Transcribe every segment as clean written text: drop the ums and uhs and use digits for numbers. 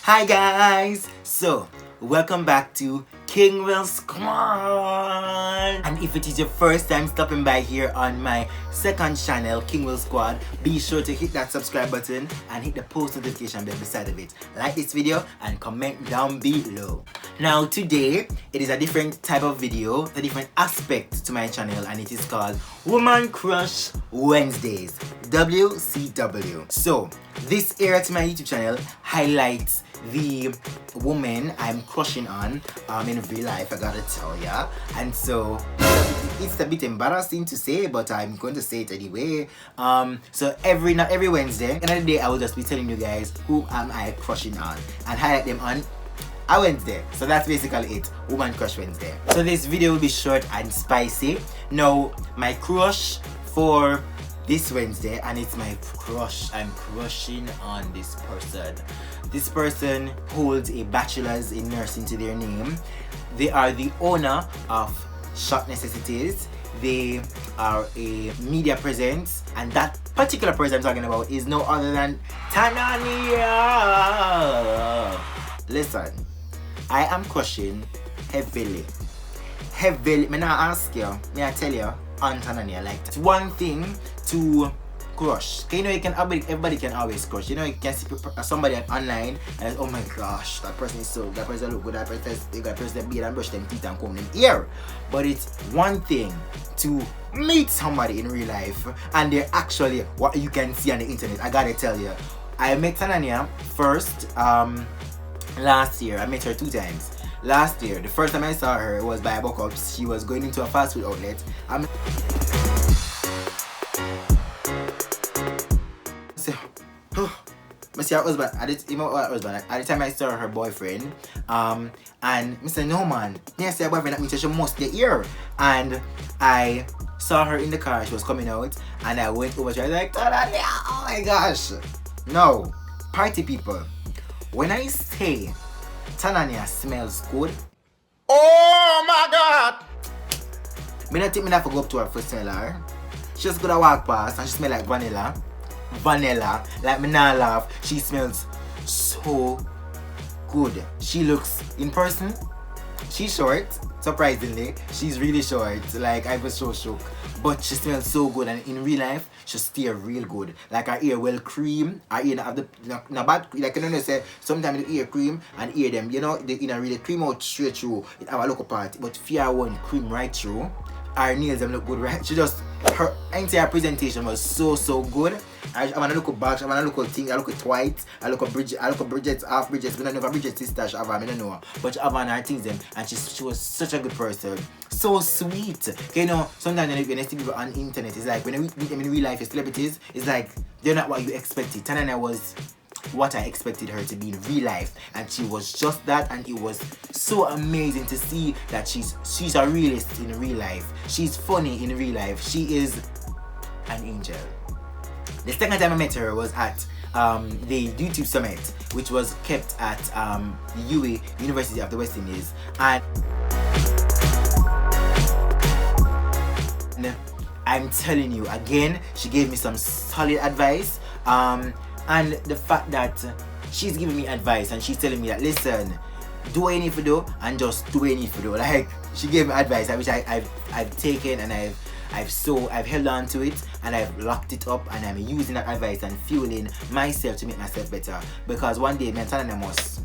Hi guys! So, welcome back to KingWill's Gwan! And if it is your first time stopping by here on my second channel, KingWill Squad, be sure to hit that subscribe button and hit the post notification bell beside of it. Like this video and comment down below. Now today, it is a different type of video, a different aspect to my channel, and it is called Woman Crush Wednesdays, WCW. So, this area to my YouTube channel highlights the woman I'm crushing on in real life, I gotta tell ya. And so it's a bit embarrassing to say, but I'm going to say it anyway. So not every Wednesday, another day, I will just be telling you guys who am I crushing on and highlight them on a Wednesday. So that's basically it, Woman Crush Wednesday. So this video will be short and spicy. Now my crush for this Wednesday, and it's my crush. I'm crushing on this person. This person holds a bachelor's in nursing to their name. They are the owner of Shop Necessities. They are a media presence, and that particular person I'm talking about is no other than Tanaania. Listen, I am crushing heavily. May I ask you, may I tell you, on Tanaania, like, it's one thing to crush. You know, everybody can always crush. You know, you can see somebody online and oh my gosh, that person look good, that person they beard and brush them teeth and comb them ear. But it's one thing to meet somebody in real life and they're actually what you can see on the internet. I gotta tell you, I met Tanaania first last year. I met her 2 times. Last year, the first time I saw her was by a book up. She was going into a fast food outlet. I see her husband at the time I saw her boyfriend, and I said, no man, I see her boyfriend, that means she must get here. And I saw her in the car, she was coming out, and I went over to her, I was like, oh my gosh. No, party people, when I say Tanaania smells good, oh my god, me not think me have to go up to her for smell her. She just gonna walk past and she smell like vanilla, like me not laugh. She smells so good. She looks, in person, she's short, surprisingly. She's really short, like I was so shook. But she smells so good, and in real life, she steer real good. Like her ear well cream, her ear not have the no bad, like you know say sometimes the ear cream and ear them, you know, they really cream out straight through. It have a local part, but fear one cream right through. Her nails them look good, right? She just, her entire presentation was so good. I want to look at back, I want to look at things, I look at white, I look at Bridget, half Bridget, we don't know if Bridget's sister she have, I don't know. But she have on her things them, and she was such a good person. So sweet. Okay, you know, sometimes when you see people on the internet, it's like when you meet them in real life as celebrities, it's like they're not what you expected. Tanaania was what I expected her to be in real life, and she was just that, and it was so amazing to see that she's a realist in real life. She's funny in real life. She is an angel. The second time I met her was at the YouTube Summit, which was kept at the UWI, University of the West Indies, and I'm telling you again, she gave me some solid advice, and the fact that she's giving me advice and she's telling me that, listen, do what you need to do and just do what you need to do. Like, she gave me advice which I've taken, and I've held on to it, and I've locked it up, and I'm using that advice and fueling myself to make myself better. Because one day, me and Tanaania must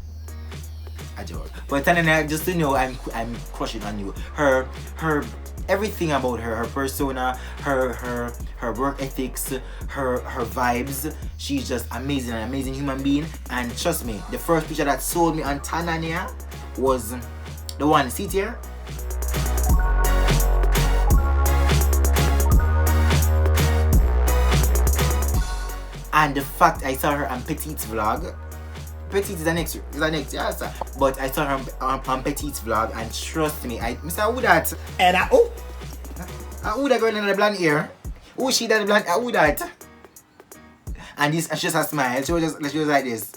adore. But Tanaania, just to know, I'm crushing on you. Her everything about her persona, her work ethics, her vibes. She's just amazing, an amazing human being. And trust me, the first picture that sold me on Tanaania was the one. See it here? And the fact I saw her on Petite's vlog. Petite is the next year, sir. But I saw her on Petite's vlog, and trust me, Mr. Who that? And who that girl in the blonde hair? Who she that blonde? Who that? And this, she just a smile. She was like this.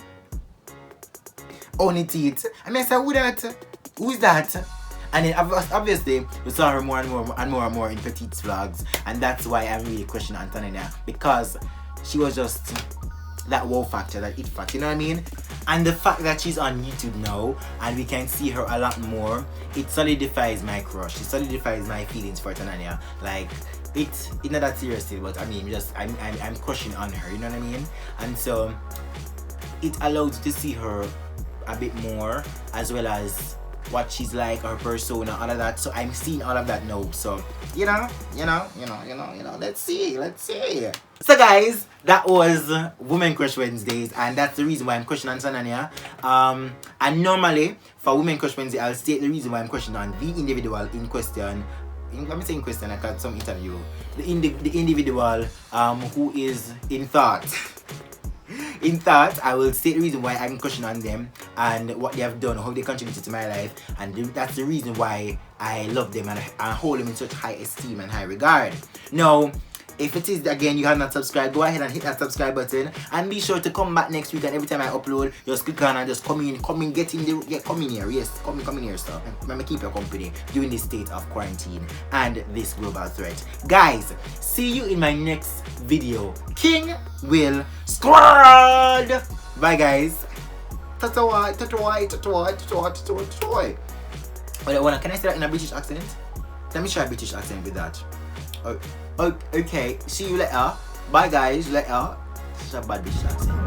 Only teeth. I said, who that? Who is that? And then obviously we saw her more and more in Petite's vlogs, and that's why I'm really questioning Tanaania, because she was just that wow factor, that it factor, you know what I mean? And the fact that she's on YouTube now and we can see her a lot more, it solidifies my crush. It solidifies my feelings for Tanaania. Like, it's not that serious still, but I mean, I'm crushing on her, you know what I mean? And so it allows you to see her a bit more, as well as what she's like, her persona, all of that. So I'm seeing all of that now. So let's see. So guys, that was Women Crush Wednesdays, and that's the reason why I'm crushing on Tanaania. And normally for Women Crush Wednesday, I'll state the reason why I'm crushing on the individual in question. Let me say in question, I got some interview. The individual who is in thought. In thought, I will state the reason why I'm crushing on them and what they have done, how they contributed to my life, and that's the reason why I love them and I hold them in such high esteem and high regard. Now, if it is, again, you have not subscribed, go ahead and hit that subscribe button, and be sure to come back next week. And every time I upload, just click on and just come in here. Yes, come in here, so let me keep your company during this state of quarantine and this global threat. Guys, see you in my next video. KingWill Squad. Bye, guys. Tatawai. Can I say that in a British accent? Let me try a British accent with that. Oh, okay, see you later. Bye guys, later. It's a bad British accent.